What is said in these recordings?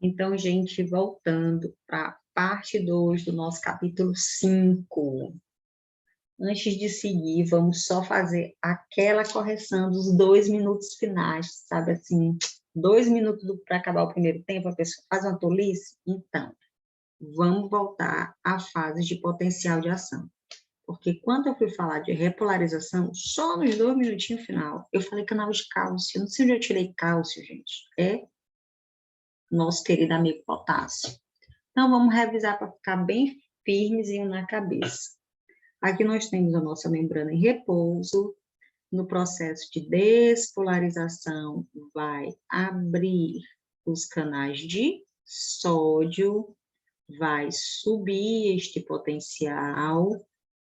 Então, gente, voltando para a parte 2 do nosso capítulo 5. Antes de seguir, vamos só fazer aquela correção dos 2 minutos finais, sabe assim, 2 minutos para acabar o primeiro tempo, a pessoa faz uma tolice? Então, vamos voltar à fase de potencial de ação. Porque quando eu fui falar de repolarização, só nos 2 minutinhos final, eu falei canal de cálcio. Não sei onde eu tirei cálcio, gente. É nosso querido amigo potássio. Então, vamos revisar para ficar bem firmezinho na cabeça. Aqui nós temos a nossa membrana em repouso. No processo de despolarização, vai abrir os canais de sódio, vai subir este potencial.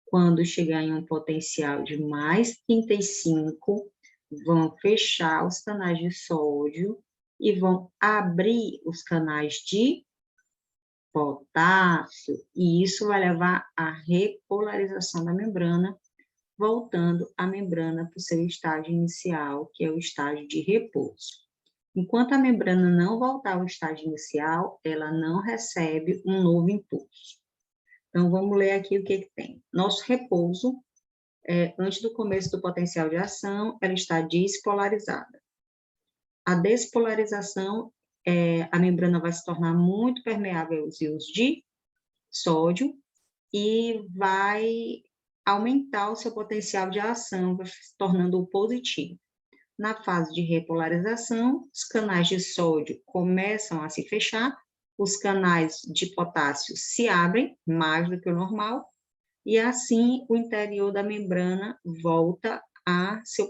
Quando chegar em um potencial de mais 35, vão fechar os canais de sódio e vão abrir os canais de potássio, e isso vai levar à repolarização da membrana, voltando a membrana para o seu estágio inicial, que é o estágio de repouso. Enquanto a membrana não voltar ao estágio inicial, ela não recebe um novo impulso. Então, vamos ler aqui o que tem. Nosso repouso, antes do começo do potencial de ação, ela está despolarizada. A despolarização, a membrana vai se tornar muito permeável aos íons de sódio e vai aumentar o seu potencial de ação, vai se tornando positivo. Na fase de repolarização, os canais de sódio começam a se fechar, os canais de potássio se abrem mais do que o normal, e assim o interior da membrana volta a seu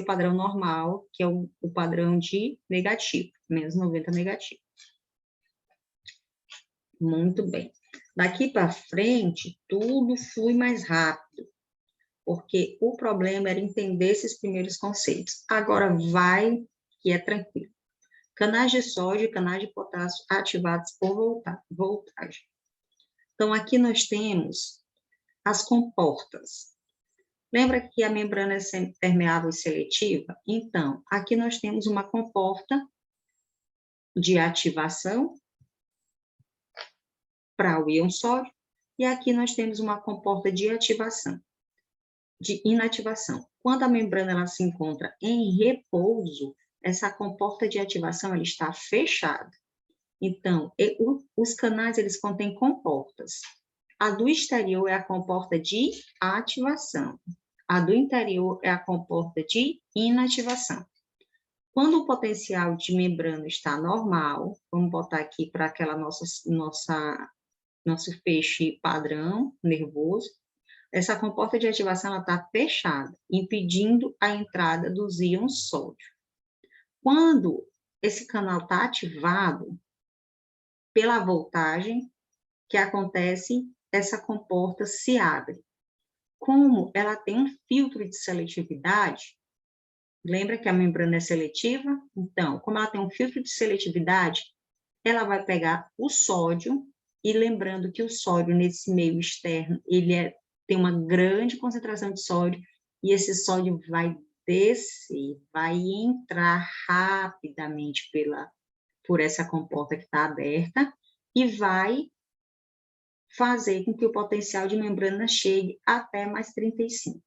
padrão normal, que é o padrão de negativo, menos 90 negativo. Muito bem. Daqui para frente, tudo flui mais rápido, porque o problema era entender esses primeiros conceitos. Agora vai, que é tranquilo. Canais de sódio e canais de potássio ativados por voltagem. Então, aqui nós temos as comportas. Lembra que a membrana é sempre permeável e seletiva? Então, aqui nós temos uma comporta de ativação para o íon sódio, e aqui nós temos uma comporta de ativação, de inativação. Quando a membrana ela se encontra em repouso, essa comporta de ativação ela está fechada. Então, os canais eles contêm comportas. A do exterior é a comporta de ativação. A do interior é a comporta de inativação. Quando o potencial de membrana está normal, vamos botar aqui para aquela nosso feixe padrão nervoso, essa comporta de ativação está fechada, impedindo a entrada dos íons sódio. Quando esse canal está ativado, pela voltagem que acontece, essa comporta se abre. Como ela tem um filtro de seletividade, lembra que a membrana é seletiva? Então, como ela tem um filtro de seletividade, ela vai pegar o sódio, e lembrando que o sódio, nesse meio externo, tem uma grande concentração de sódio, e esse sódio vai descer, vai entrar rapidamente por essa comporta que está aberta, e vai fazer com que o potencial de membrana chegue até mais 35.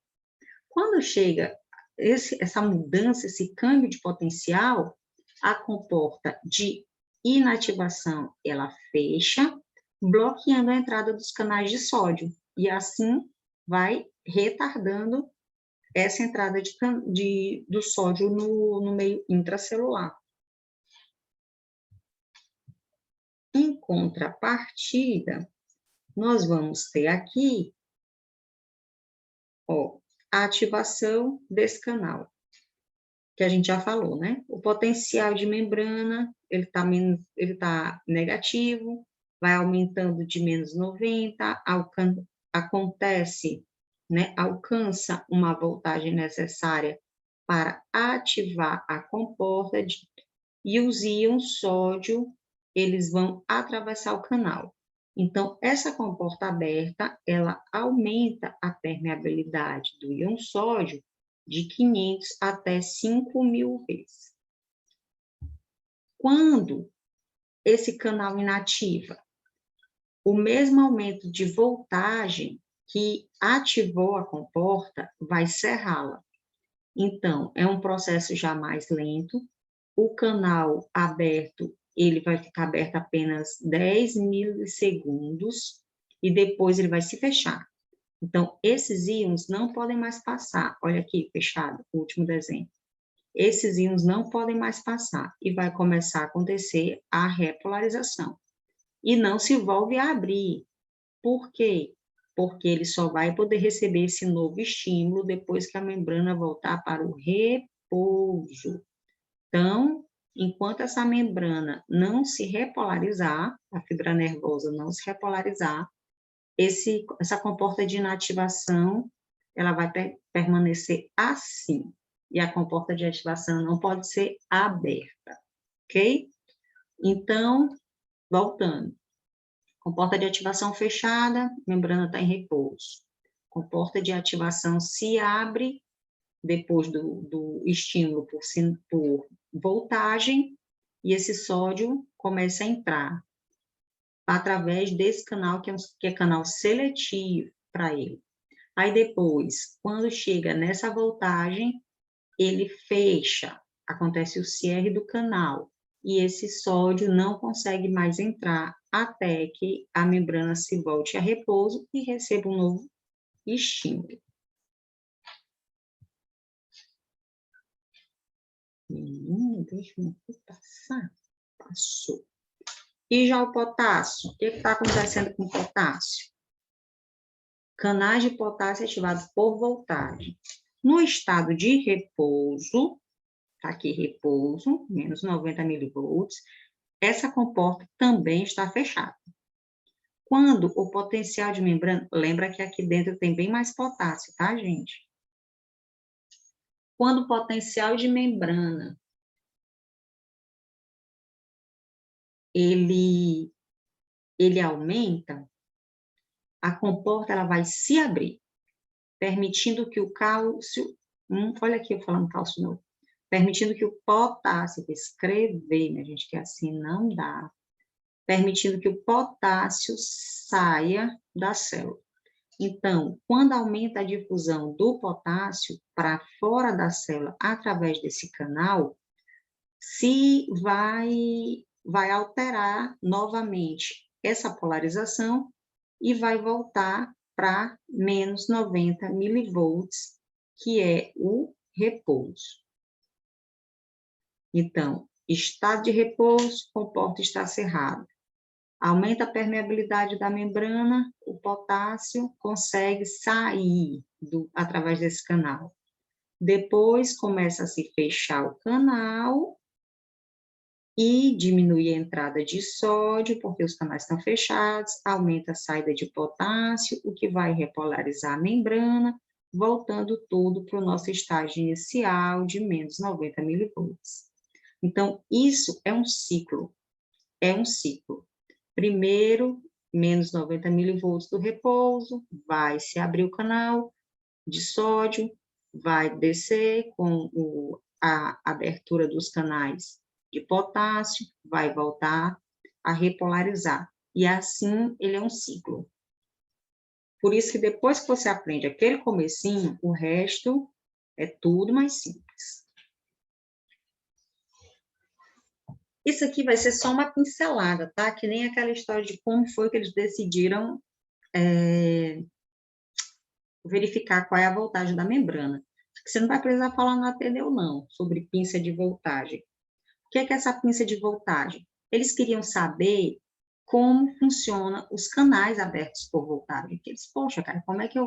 Quando chega essa mudança, esse câmbio de potencial, a comporta de inativação, ela fecha, bloqueando a entrada dos canais de sódio, e assim vai retardando essa entrada do sódio no meio intracelular. Em contrapartida, nós vamos ter aqui, a ativação desse canal, que a gente já falou, né? O potencial de membrana, ele tá negativo, vai aumentando de menos 90, alcança uma voltagem necessária para ativar a comporta, e os íons sódio, eles vão atravessar o canal. Então, essa comporta aberta, ela aumenta a permeabilidade do íon sódio de 500 até 5.000 vezes. Quando esse canal inativa? O mesmo aumento de voltagem que ativou a comporta vai cerrá-la. Então, é um processo já mais lento. O canal aberto, ele vai ficar aberto apenas 10 milissegundos e depois ele vai se fechar. Então, esses íons não podem mais passar. Olha aqui, fechado, o último desenho. Esses íons não podem mais passar e vai começar a acontecer a repolarização. E não se volve a abrir. Por quê? Porque ele só vai poder receber esse novo estímulo depois que a membrana voltar para o repouso. Então, enquanto essa membrana não se repolarizar, a fibra nervosa não se repolarizar, essa comporta de inativação, ela vai permanecer assim. E a comporta de ativação não pode ser aberta, ok? Então, voltando. Comporta de ativação fechada, membrana está em repouso. Comporta de ativação se abre depois do estímulo por voltagem, e esse sódio começa a entrar através desse canal, que é canal seletivo para ele. Aí depois, quando chega nessa voltagem, ele fecha, acontece o cierre do canal, e esse sódio não consegue mais entrar até que a membrana se volte a repouso e receba um novo estímulo. Deixa eu passar. Passou. E já o potássio? O que está acontecendo com o potássio? Canais de potássio ativados por voltagem. No estado de repouso, está aqui repouso, menos 90 milivolts, essa comporta também está fechada. Quando o potencial de membrana, lembra que aqui dentro tem bem mais potássio, tá, gente? Quando o potencial de membrana, ele aumenta, a comporta ela vai se abrir, permitindo que o cálcio, olha aqui eu falando cálcio novo, permitindo que o potássio, vou escrever, minha gente, que assim não dá, permitindo que o potássio saia da célula. Então, quando aumenta a difusão do potássio para fora da célula através desse canal, se vai alterar novamente essa polarização e vai voltar para menos 90 milivolts, que é o repouso. Então, estado de repouso, comporta estar cerrado. Aumenta a permeabilidade da membrana, o potássio consegue sair através desse canal. Depois começa a se fechar o canal e diminui a entrada de sódio, porque os canais estão fechados, aumenta a saída de potássio, o que vai repolarizar a membrana, voltando tudo para o nosso estágio inicial de menos 90 milivolts. Então, isso é um ciclo. É um ciclo. Primeiro, menos 90 milivolts do repouso, vai se abrir o canal de sódio, vai descer com a abertura dos canais de potássio, vai voltar a repolarizar. E assim, ele é um ciclo. Por isso que depois que você aprende aquele comecinho, o resto é tudo mais simples. Isso aqui vai ser só uma pincelada, tá? Que nem aquela história de como foi que eles decidiram verificar qual é a voltagem da membrana. Você não vai precisar falar no Ateneu, não, sobre pinça de voltagem. O que é essa pinça de voltagem? Eles queriam saber como funciona os canais abertos por voltagem. Eles, poxa, cara, como é que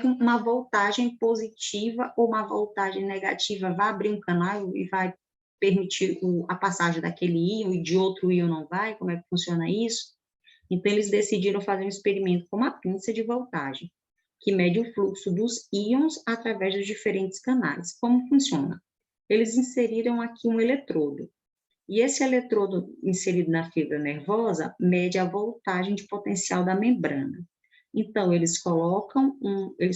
uma voltagem positiva ou uma voltagem negativa vai abrir um canal e vai permitir a passagem daquele íon e de outro íon não vai? Como é que funciona isso? Então, eles decidiram fazer um experimento com uma pinça de voltagem, que mede o fluxo dos íons através dos diferentes canais. Como funciona? Eles inseriram aqui um eletrodo, e esse eletrodo inserido na fibra nervosa mede a voltagem de potencial da membrana. Então, eles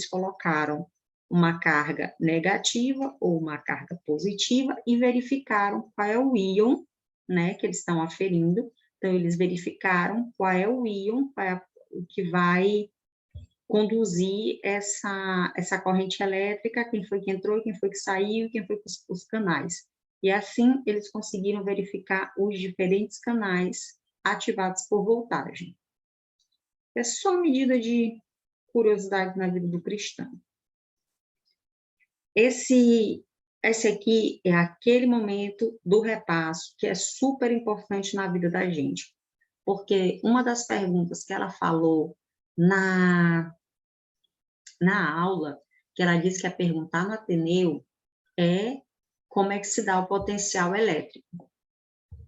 colocaram uma carga negativa ou uma carga positiva e verificaram qual é o íon, né, que eles estão aferindo, Então, eles verificaram qual é o íon, o que vai conduzir essa corrente elétrica, quem foi que entrou, quem foi que saiu, quem foi os canais. E assim, eles conseguiram verificar os diferentes canais ativados por voltagem. É só uma medida de curiosidade na vida do cristão. Esse aqui é aquele momento do repasso que é super importante na vida da gente, porque uma das perguntas que ela falou na aula, que ela disse que ia perguntar no Ateneu, é como é que se dá o potencial elétrico.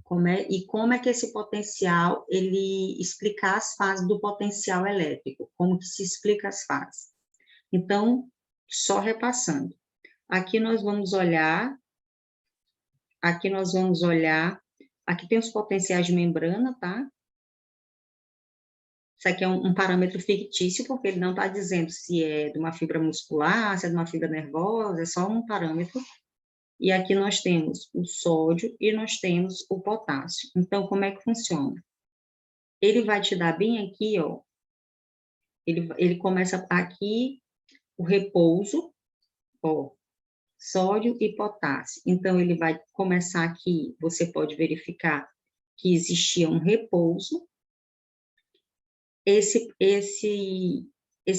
Como é que esse potencial, ele explica as fases do potencial elétrico, como que se explica as fases. Então, só repassando. Aqui nós vamos olhar, aqui tem os potenciais de membrana, tá? Isso aqui é um parâmetro fictício, porque ele não está dizendo se é de uma fibra muscular, se é de uma fibra nervosa, é só um parâmetro. E aqui nós temos o sódio e nós temos o potássio. Então, como é que funciona? Ele vai te dar bem aqui, ó, ele começa aqui o repouso, ó, sódio e potássio. Então, ele vai começar aqui, você pode verificar que existia um repouso. Esse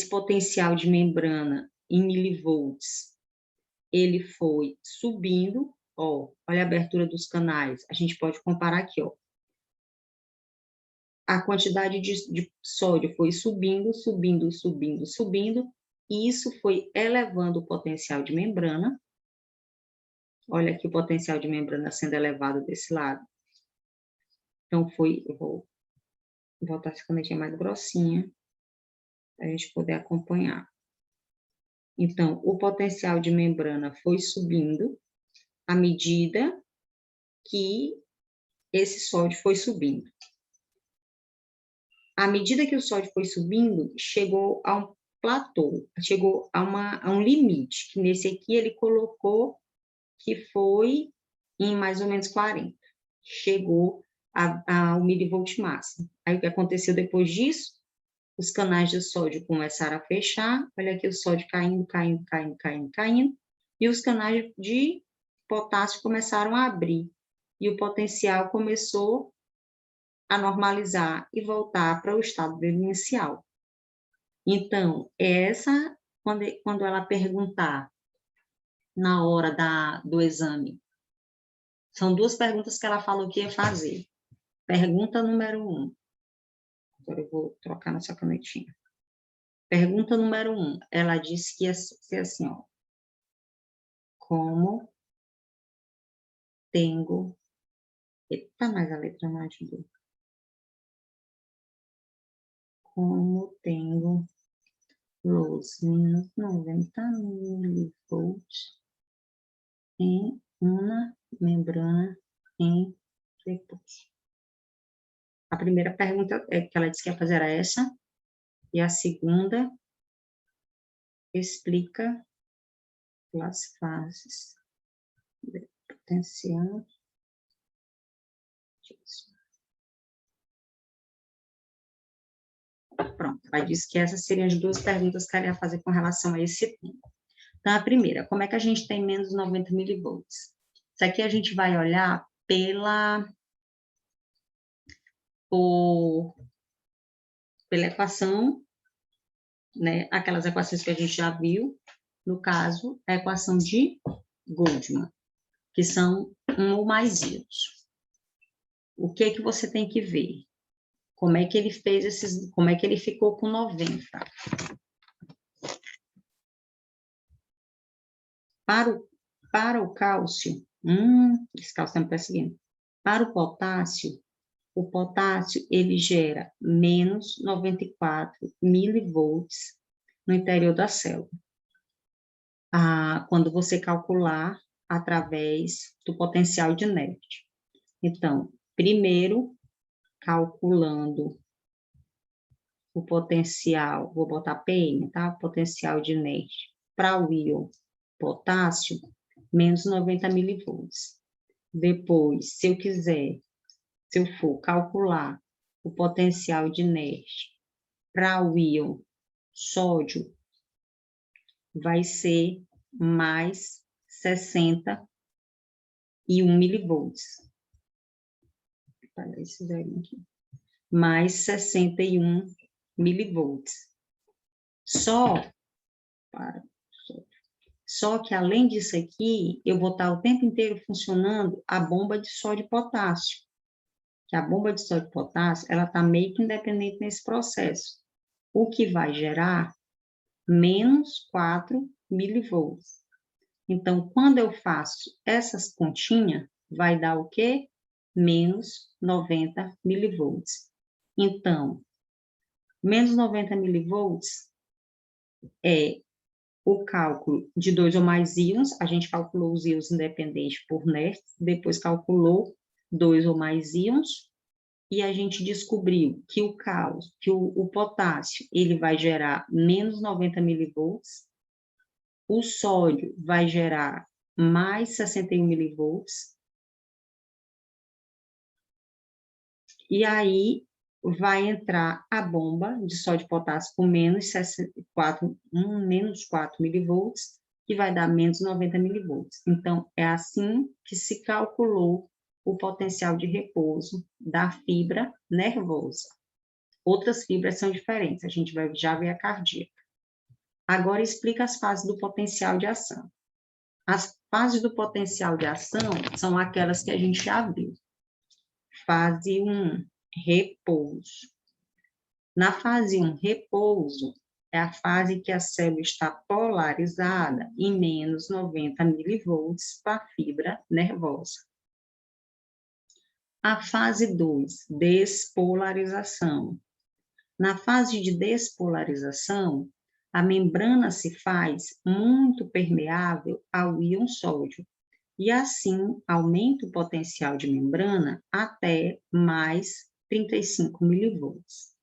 potencial de membrana em milivolts, ele foi subindo, ó, olha a abertura dos canais, a gente pode comparar aqui, ó. A quantidade de sódio foi subindo, subindo, subindo, subindo, e isso foi elevando o potencial de membrana. Olha aqui o potencial de membrana sendo elevado desse lado. Então, eu vou botar essa canetinha mais grossinha, para a gente poder acompanhar. Então, o potencial de membrana foi subindo à medida que esse sódio foi subindo. À medida que o sódio foi subindo, chegou a um platô, chegou a um limite, que nesse aqui ele colocou que foi em mais ou menos 40. Chegou ao milivolt máximo. Aí o que aconteceu depois disso? Os canais de sódio começaram a fechar, olha aqui o sódio caindo, caindo, caindo, caindo, caindo, e os canais de potássio começaram a abrir, e o potencial começou a normalizar e voltar para o estado dele inicial. Então, quando ela perguntar na hora do exame, são duas perguntas que ela falou que ia fazer. Pergunta número 1. Agora eu vou trocar nessa canetinha. Pergunta número 1. Ela disse que ia ser assim, ó. Como tenho... Eita, mais a letra não ajudou. Como tenho los menos 90 milivolts em uma membrana em repouso. A primeira pergunta que ela disse que ia fazer era essa, e a segunda explica as fases do potencial disso. Pronto, ela disse que essas seriam as duas perguntas que ela ia fazer com relação a esse tema. Então, a primeira, como é que a gente tem menos 90 milivolts? Isso aqui a gente vai olhar pela equação, né, aquelas equações que a gente já viu, no caso, a equação de Goldman, que são 1 ou mais íons. O que que você tem que ver? Como é que ele fez como é que ele ficou com 90? Para o cálcio, esse cálcio está me perseguindo. Para o potássio, ele gera menos 94 milivolts no interior da célula. Quando você calcular através do potencial de Nernst. Então, primeiro, calculando o potencial, vou botar PM, tá? O potencial de Nernst para o íon menos 90 milivolts. Depois, se eu se eu for calcular o potencial de inércia para o íon sódio, vai ser mais 61 milivolts. Para esse zero aqui. Mais 61 milivolts. Só que, além disso aqui, eu vou estar o tempo inteiro funcionando a bomba de sódio e potássio. Que a bomba de sódio e potássio, ela está meio que independente nesse processo. O que vai gerar menos 4 milivolts. Então, quando eu faço essas continhas, vai dar o quê? Menos 90 milivolts. Então, menos 90 milivolts é o cálculo de 2 ou mais íons, a gente calculou os íons independentes por Nernst, depois calculou 2 ou mais íons, e a gente descobriu que o potássio, ele vai gerar menos 90 milivolts, o sódio vai gerar mais 61 milivolts, e aí vai entrar a bomba de sódio e potássio com menos 4 milivolts, que vai dar menos 90 milivolts. Então, é assim que se calculou o potencial de repouso da fibra nervosa. Outras fibras são diferentes, a gente vai já ver a cardíaca. Agora, explica as fases do potencial de ação. As fases do potencial de ação são aquelas que a gente já viu. Fase 1, repouso. Na fase 1, repouso, é a fase que a célula está polarizada em menos 90 milivolts para a fibra nervosa. A fase 2, despolarização. Na fase de despolarização, a membrana se faz muito permeável ao íon sódio, e assim aumenta o potencial de membrana até mais 35 milivolts.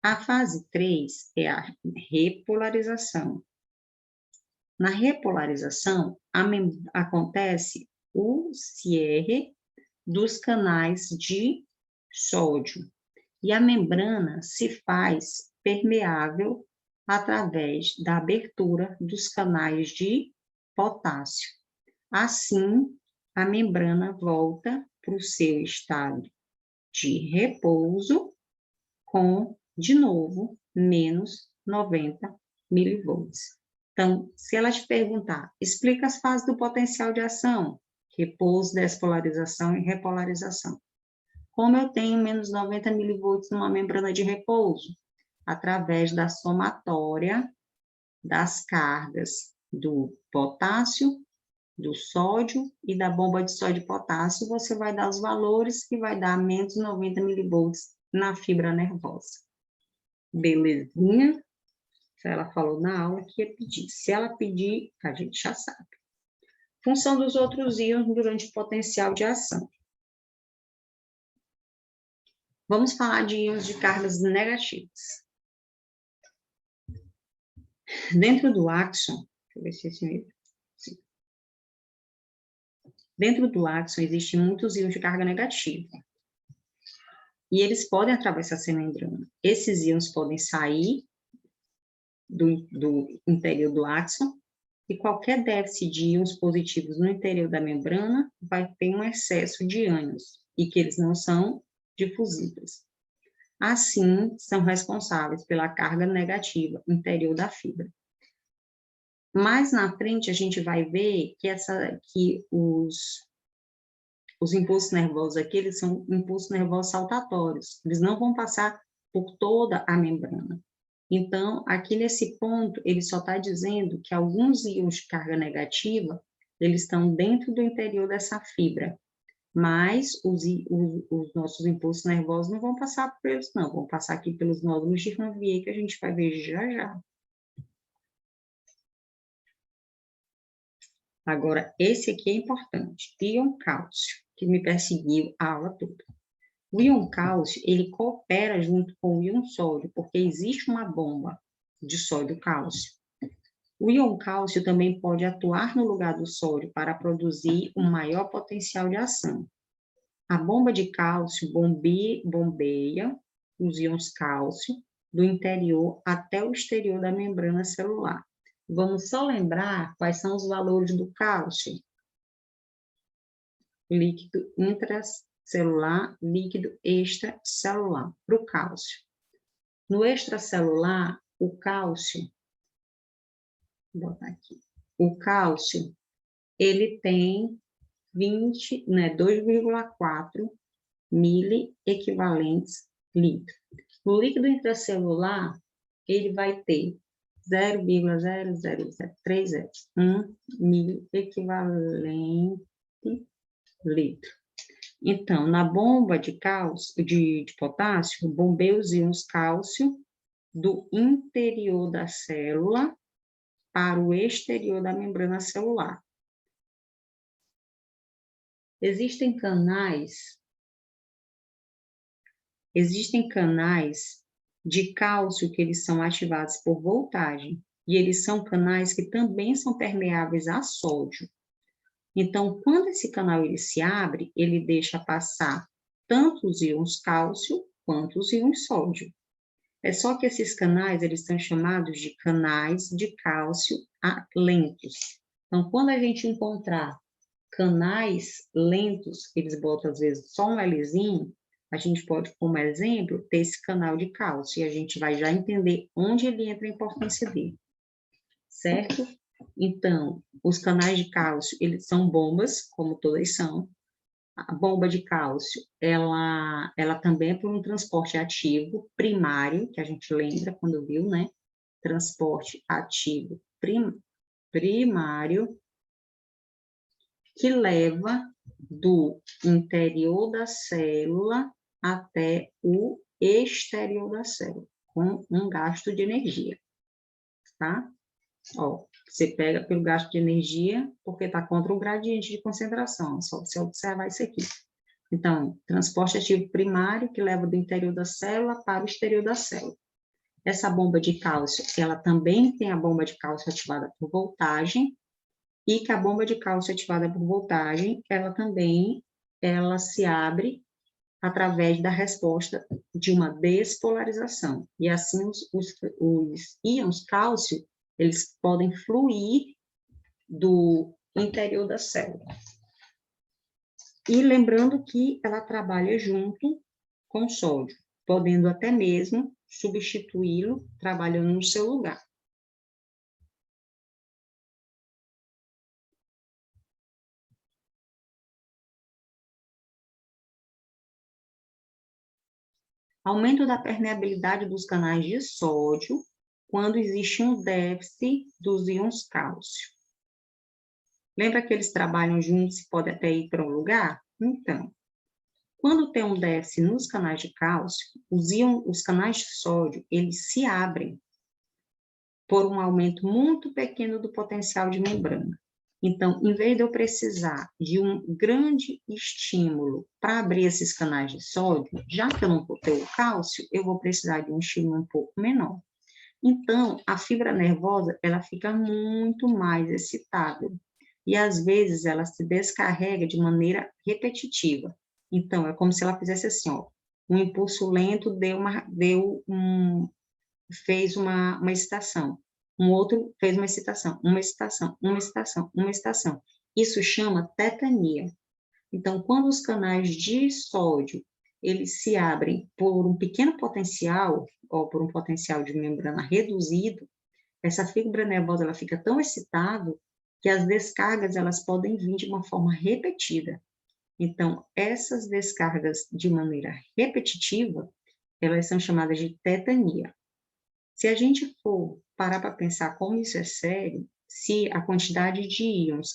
A fase 3 é a repolarização. Na repolarização, acontece o cierre dos canais de sódio, e a membrana se faz permeável através da abertura dos canais de potássio. Assim, a membrana volta para o seu estado de repouso com, de novo, menos 90 milivolts. Então, se ela te perguntar, explica as fases do potencial de ação, repouso, despolarização e repolarização. Como eu tenho menos 90 milivolts numa membrana de repouso? Através da somatória das cargas do potássio, do sódio e da bomba de sódio e potássio, você vai dar os valores que vai dar menos 90 milivolts na fibra nervosa. Belezinha? Ela falou na aula que ia pedir. Se ela pedir, a gente já sabe. Função dos outros íons durante o potencial de ação. Vamos falar de íons de cargas negativas. Dentro do áxon, deixa eu ver se esse mesmo. Sim. Dentro do áxon existem muitos íons de carga negativa. E eles podem atravessar essa membrana. Esses íons podem sair do interior do áxon, e qualquer déficit de íons positivos no interior da membrana vai ter um excesso de ânions, e que eles não são difusíveis. Assim, são responsáveis pela carga negativa interior da fibra. Mais na frente, a gente vai ver que os impulsos nervosos aqui, eles são impulsos nervosos saltatórios. Eles não vão passar por toda a membrana. Então, aqui nesse ponto, ele só está dizendo que alguns íons de carga negativa, eles estão dentro do interior dessa fibra. Mas os nossos impulsos nervosos não vão passar por eles, não. Vão passar aqui pelos nódulos de Ranvier, que a gente vai ver já já. Agora, esse aqui é importante. Íon cálcio, que me perseguiu a aula toda. O íon cálcio, ele coopera junto com o íon sódio, porque existe uma bomba de sódio-cálcio. O íon cálcio também pode atuar no lugar do sódio para produzir um maior potencial de ação. A bomba de cálcio bombeia os íons cálcio do interior até o exterior da membrana celular. Vamos só lembrar quais são os valores do cálcio. Líquido intracelular, líquido extracelular, para o cálcio. No extracelular, o cálcio, vou botar aqui, o cálcio, ele tem 2,4 miliequivalentes litro. No líquido intracelular, ele vai ter 0,00031 miliequivalente litro. Então, na bomba de cálcio, de potássio, bombeia os íons cálcio do interior da célula para o exterior da membrana celular. Existem canais de cálcio que eles são ativados por voltagem, e eles são canais que também são permeáveis a sódio. Então, quando esse canal ele se abre, ele deixa passar tanto os íons cálcio quanto os íons sódio. É só que esses canais, eles são chamados de canais de cálcio lentos. Então, quando a gente encontrar canais lentos, eles botam às vezes só um Lzinho, a gente pode, como exemplo, ter esse canal de cálcio, e a gente vai já entender onde ele entra a importância dele, certo? Então, os canais de cálcio, eles são bombas, como todas são. A bomba de cálcio, ela também é por um transporte ativo primário, que a gente lembra quando viu, né? Transporte ativo primário, que leva do interior da célula até o exterior da célula, com um gasto de energia, tá? Ó, você pega pelo gasto de energia, porque está contra o gradiente de concentração, só você observar isso aqui. Então, transporte ativo primário, que leva do interior da célula para o exterior da célula. Essa bomba de cálcio, ela também tem a bomba de cálcio ativada por voltagem, e que a bomba de cálcio ativada por voltagem, ela se abre através da resposta de uma despolarização. E assim, os íons cálcio, eles podem fluir do interior da célula. E lembrando que ela trabalha junto com o sódio, podendo até mesmo substituí-lo trabalhando no seu lugar. Aumento da permeabilidade dos canais de sódio quando existe um déficit dos íons cálcio. Lembra que eles trabalham juntos e podem até ir para um lugar? Então, quando tem um déficit nos canais de cálcio, os canais de sódio, eles se abrem por um aumento muito pequeno do potencial de membrana. Então, em vez de eu precisar de um grande estímulo para abrir esses canais de sódio, já que eu não vou ter o cálcio, eu vou precisar de um estímulo um pouco menor. Então, a fibra nervosa, ela fica muito mais excitável. E, às vezes, ela se descarrega de maneira repetitiva. Então, é como se ela fizesse assim, ó, um impulso lento fez uma excitação. Um outro fez uma excitação, uma excitação, uma excitação, uma excitação. Isso chama tetania. Então, quando os canais de sódio, eles se abrem por um pequeno potencial, ou por um potencial de membrana reduzido, essa fibra nervosa ela fica tão excitada que as descargas elas podem vir de uma forma repetida. Então, essas descargas de maneira repetitiva, elas são chamadas de tetania. Se a gente for parar para pensar como isso é sério, se a quantidade de íons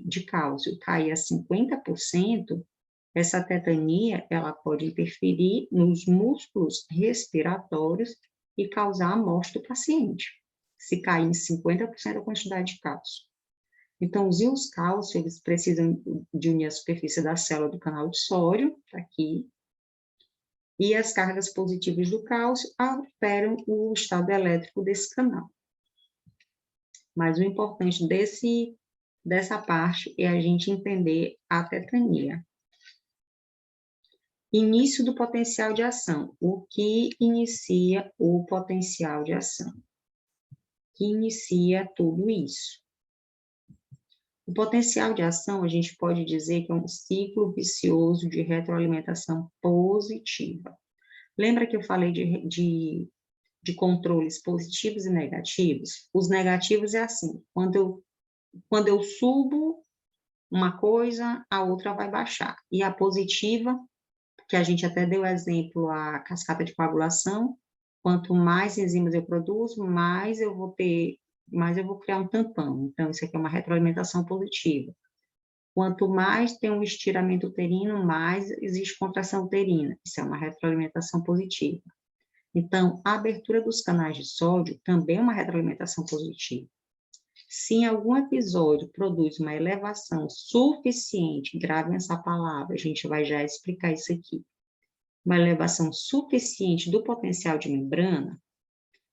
de cálcio cair a 50%, essa tetania ela pode interferir nos músculos respiratórios e causar a morte do paciente, se cair em 50% a quantidade de cálcio. Então, os íons cálcio, eles precisam de unir a superfície da célula do canal de sódio, aqui, e as cargas positivas do cálcio alteram o estado elétrico desse canal. Mas o importante dessa parte é a gente entender a tetania. Início do potencial de ação. O que inicia o potencial de ação? Que inicia tudo isso. O potencial de ação, a gente pode dizer que é um ciclo vicioso de retroalimentação positiva. Lembra que eu falei de controles positivos e negativos? Os negativos é assim, quando eu subo uma coisa, a outra vai baixar. E a positiva, que a gente até deu exemplo, a cascata de coagulação, quanto mais enzimas eu produzo, mais eu vou criar um tampão. Então, isso aqui é uma retroalimentação positiva. Quanto mais tem um estiramento uterino, mais existe contração uterina. Isso é uma retroalimentação positiva. Então, a abertura dos canais de sódio também é uma retroalimentação positiva. Se em algum episódio produz uma elevação suficiente, gravem essa palavra, a gente vai já explicar isso aqui, uma elevação suficiente do potencial de membrana,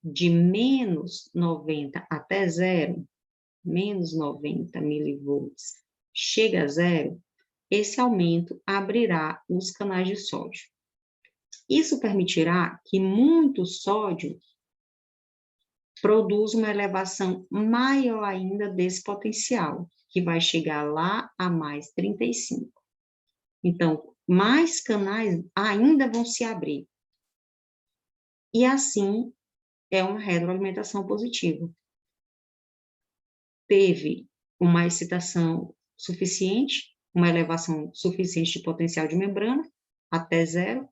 de menos 90 até zero, menos 90 milivolts, chega a zero, esse aumento abrirá os canais de sódio. Isso permitirá que muito sódio produza uma elevação maior ainda desse potencial, que vai chegar lá a mais 35. Então, mais canais ainda vão se abrir. E assim é uma retroalimentação positiva. Teve uma excitação suficiente, uma elevação suficiente de potencial de membrana, até zero,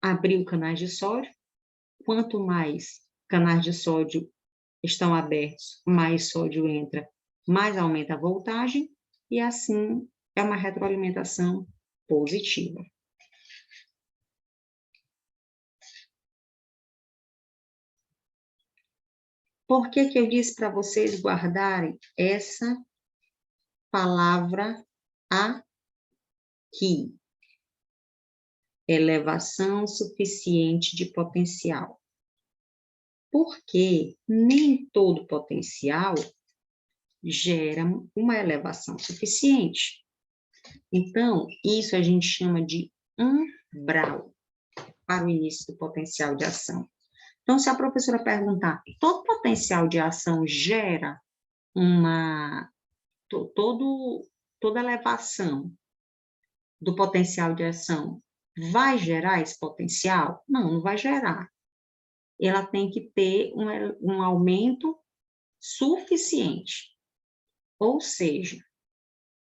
abriu canais de sódio. Quanto mais canais de sódio estão abertos, mais sódio entra, mais aumenta a voltagem, e assim é uma retroalimentação positiva. Por que que eu disse para vocês guardarem essa palavra aqui? Elevação suficiente de potencial. Porque nem todo potencial gera uma elevação suficiente. Então, isso a gente chama de umbral para o início do potencial de ação. Então, se a professora perguntar, todo potencial de ação gera toda elevação do potencial de ação vai gerar esse potencial? Não, não vai gerar. Ela tem que ter um aumento suficiente. Ou seja,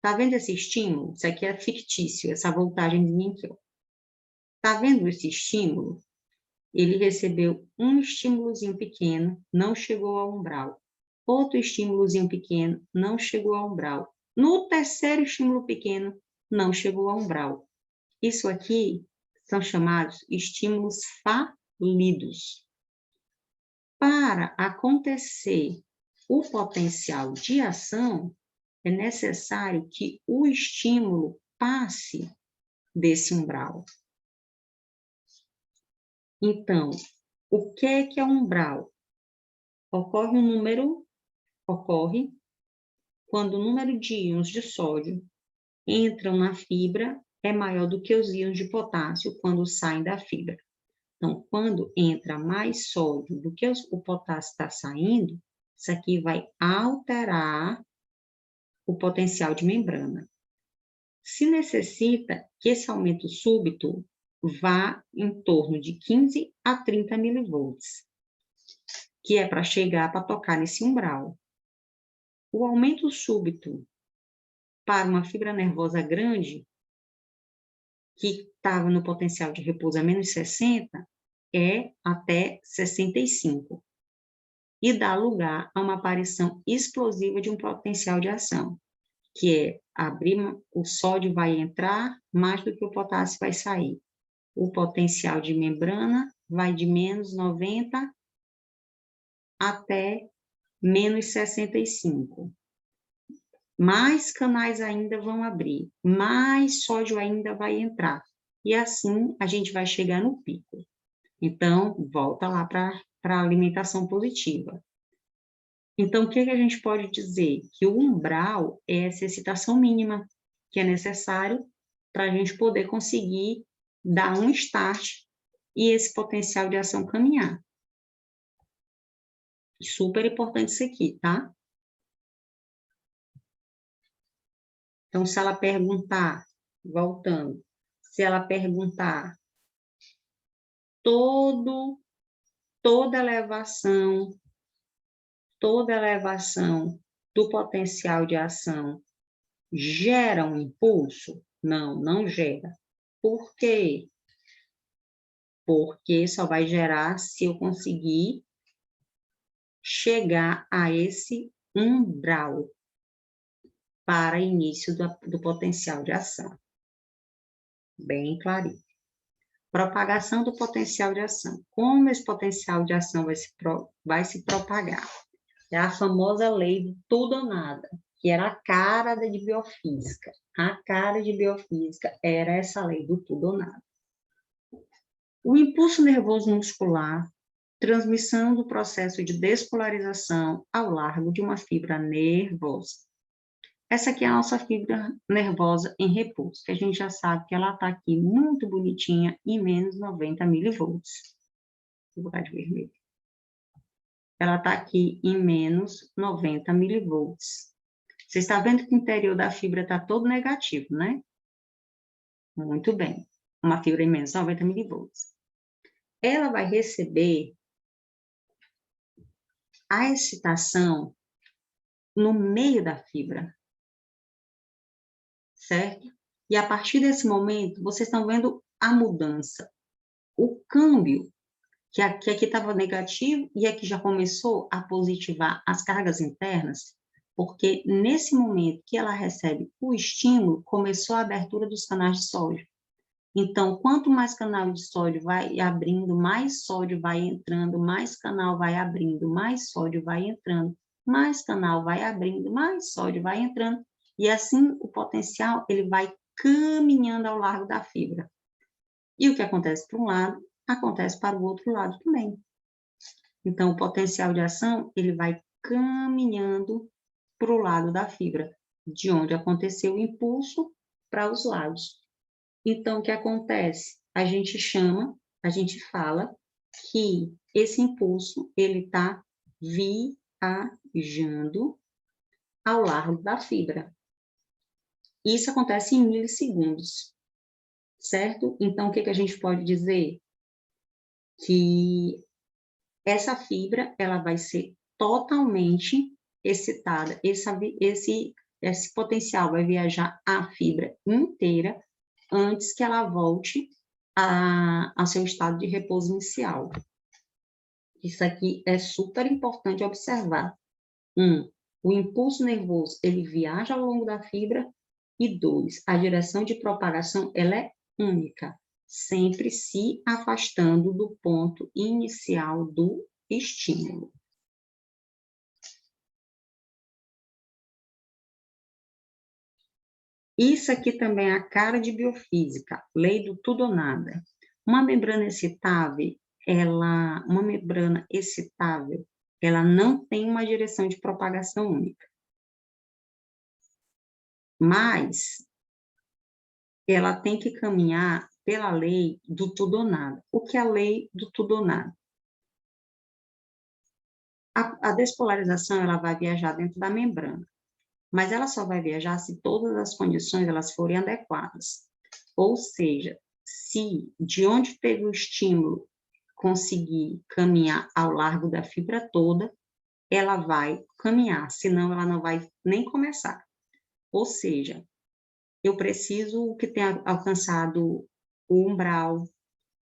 tá vendo esse estímulo? Isso aqui é fictício, essa voltagem de mim aqui. Tá vendo esse estímulo? Ele recebeu um estímulozinho pequeno, não chegou ao umbral. Outro estímulozinho pequeno, não chegou ao umbral. No terceiro estímulo pequeno, não chegou ao umbral. Isso aqui são chamados estímulos falidos. Para acontecer o potencial de ação, é necessário que o estímulo passe desse umbral. Então, o que é umbral? Ocorre quando o número de íons de sódio entram na fibra é maior do que os íons de potássio quando saem da fibra. Então, quando entra mais sódio do que o potássio está saindo, isso aqui vai alterar o potencial de membrana. Se necessita que esse aumento súbito vá em torno de 15 a 30 milivolts, que é para chegar, para tocar nesse umbral. O aumento súbito para uma fibra nervosa grande, que estava no potencial de repouso a menos 60, é até 65, e dá lugar a uma aparição explosiva de um potencial de ação, que é o sódio vai entrar mais do que o potássio vai sair. O potencial de membrana vai de menos 90 até menos 65. Mais canais ainda vão abrir, mais sódio ainda vai entrar. E assim a gente vai chegar no pico. Então, volta lá para a alimentação positiva. Então, o que a gente pode dizer? Que o umbral é essa excitação mínima que é necessário para a gente poder conseguir dar um start e esse potencial de ação caminhar. Super importante isso aqui, tá? Então, se ela perguntar, voltando, se ela perguntar toda elevação do potencial de ação gera um impulso? Não, não gera. Por quê? Porque só vai gerar se eu conseguir chegar a esse umbral para início do potencial de ação. Bem clarinho. Propagação do potencial de ação. Como esse potencial de ação vai se propagar? É a famosa lei do tudo ou nada, que era a cara de biofísica. A cara de biofísica era essa lei do tudo ou nada. O impulso nervoso muscular, transmissão do processo de despolarização ao largo de uma fibra nervosa. Essa aqui é a nossa fibra nervosa em repouso, que a gente já sabe que ela está aqui muito bonitinha em menos 90 milivolts. Vou botar de vermelho. Ela está aqui em menos 90 milivolts. Você está vendo que o interior da fibra está todo negativo, né? Muito bem. Uma fibra em menos 90 milivolts. Ela vai receber a excitação no meio da fibra, certo? E a partir desse momento, vocês estão vendo a mudança, o câmbio, que aqui estava negativo e aqui já começou a positivar as cargas internas, porque nesse momento que ela recebe o estímulo, começou a abertura dos canais de sódio. Então, quanto mais canal de sódio vai abrindo, mais sódio vai entrando, mais canal vai abrindo, mais sódio vai entrando, mais canal vai abrindo, mais sódio vai entrando, e assim o potencial ele vai caminhando ao largo da fibra. E o que acontece para um lado, acontece para o outro lado também. Então, o potencial de ação, ele vai caminhando para o lado da fibra, de onde aconteceu o impulso para os lados. Então, o que acontece? A gente fala que esse impulso, ele está viajando ao largo da fibra. Isso acontece em milissegundos, certo? Então, o que a gente pode dizer? Que essa fibra, ela vai ser totalmente excitada, esse potencial vai viajar a fibra inteira antes que ela volte a seu estado de repouso inicial. Isso aqui é super importante observar. O impulso nervoso, ele viaja ao longo da fibra, e 2, a direção de propagação, ela é única, sempre se afastando do ponto inicial do estímulo. Isso aqui também é a cara de biofísica, lei do tudo ou nada. Uma membrana excitável, ela não tem uma direção de propagação única. Mas ela tem que caminhar pela lei do tudo ou nada. O que é a lei do tudo ou nada? A despolarização, ela vai viajar dentro da membrana, mas ela só vai viajar se todas as condições elas forem adequadas. Ou seja, se de onde teve o estímulo conseguir caminhar ao largo da fibra toda, ela vai caminhar, senão ela não vai nem começar. Ou seja, eu preciso que tenha alcançado o umbral,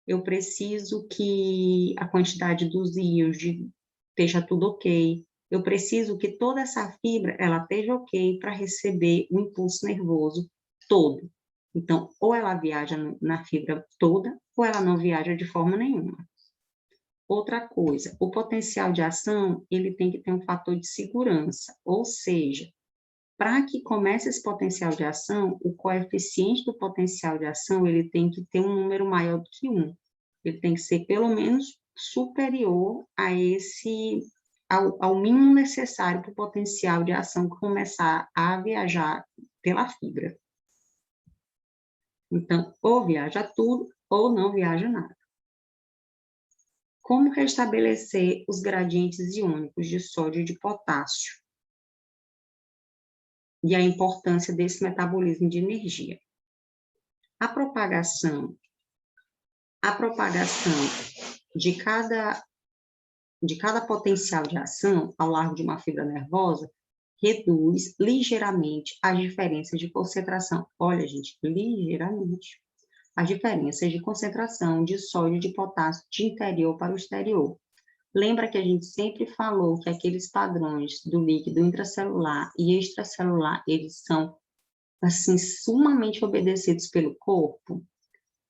eu preciso que a quantidade dos íons esteja tudo ok, eu preciso que toda essa fibra ela esteja ok para receber o impulso nervoso todo. Então, ou ela viaja na fibra toda, ou ela não viaja de forma nenhuma. Outra coisa, o potencial de ação, ele tem que ter um fator de segurança, ou seja, para que comece esse potencial de ação, o coeficiente do potencial de ação, ele tem que ter um número maior do que 1. Ele tem que ser, pelo menos, superior ao mínimo necessário para o potencial de ação começar a viajar pela fibra. Então, ou viaja tudo, ou não viaja nada. Como restabelecer os gradientes iônicos de sódio e de potássio? E a importância desse metabolismo de energia. A propagação de cada potencial de ação ao largo de uma fibra nervosa reduz ligeiramente as diferenças de concentração. Olha, gente, ligeiramente. As diferenças de concentração de sódio e de potássio de interior para o exterior. Lembra que a gente sempre falou que aqueles padrões do líquido intracelular e extracelular, eles são, assim, sumamente obedecidos pelo corpo?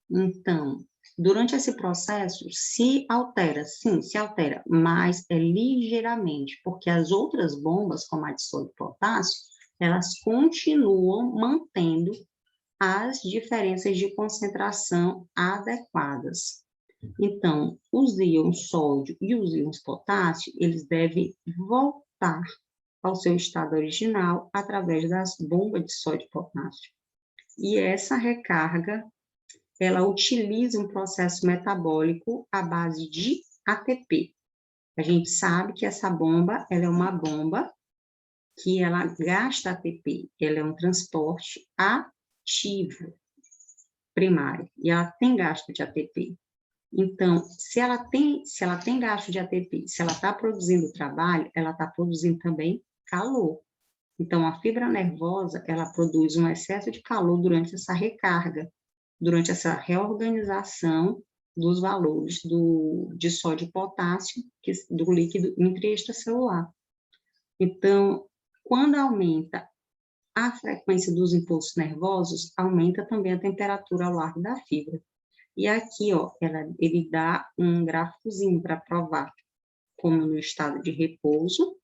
Então, durante esse processo, se altera, sim, se altera, mas é ligeiramente, porque as outras bombas, como a de sódio e potássio, elas continuam mantendo as diferenças de concentração adequadas. Então, os íons sódio e os íons potássio, eles devem voltar ao seu estado original através das bombas de sódio e potássio. E essa recarga, ela utiliza um processo metabólico à base de ATP. A gente sabe que essa bomba, ela é uma bomba que ela gasta ATP, ela é um transporte ativo primário, e ela tem gasto de ATP. Então, se ela tem gasto de ATP, se ela está produzindo trabalho, ela está produzindo também calor. Então, a fibra nervosa, ela produz um excesso de calor durante essa recarga, durante essa reorganização dos valores de sódio e potássio do líquido intra e extracelular. Então, quando aumenta a frequência dos impulsos nervosos, aumenta também a temperatura ao largo da fibra. E aqui, ó, ele dá um gráficozinho para provar como no estado de repouso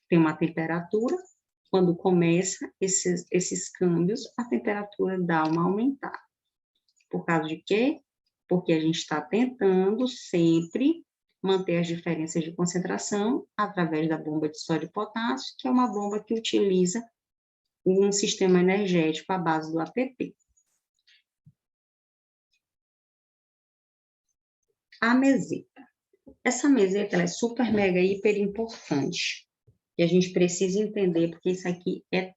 tem uma temperatura, quando começa esses câmbios, a temperatura dá uma aumentada. Por causa de quê? Porque a gente está tentando sempre manter as diferenças de concentração através da bomba de sódio e potássio, que é uma bomba que utiliza um sistema energético à base do ATP. A meseta. Essa meseta ela é super, mega, hiper importante. E a gente precisa entender, porque isso aqui é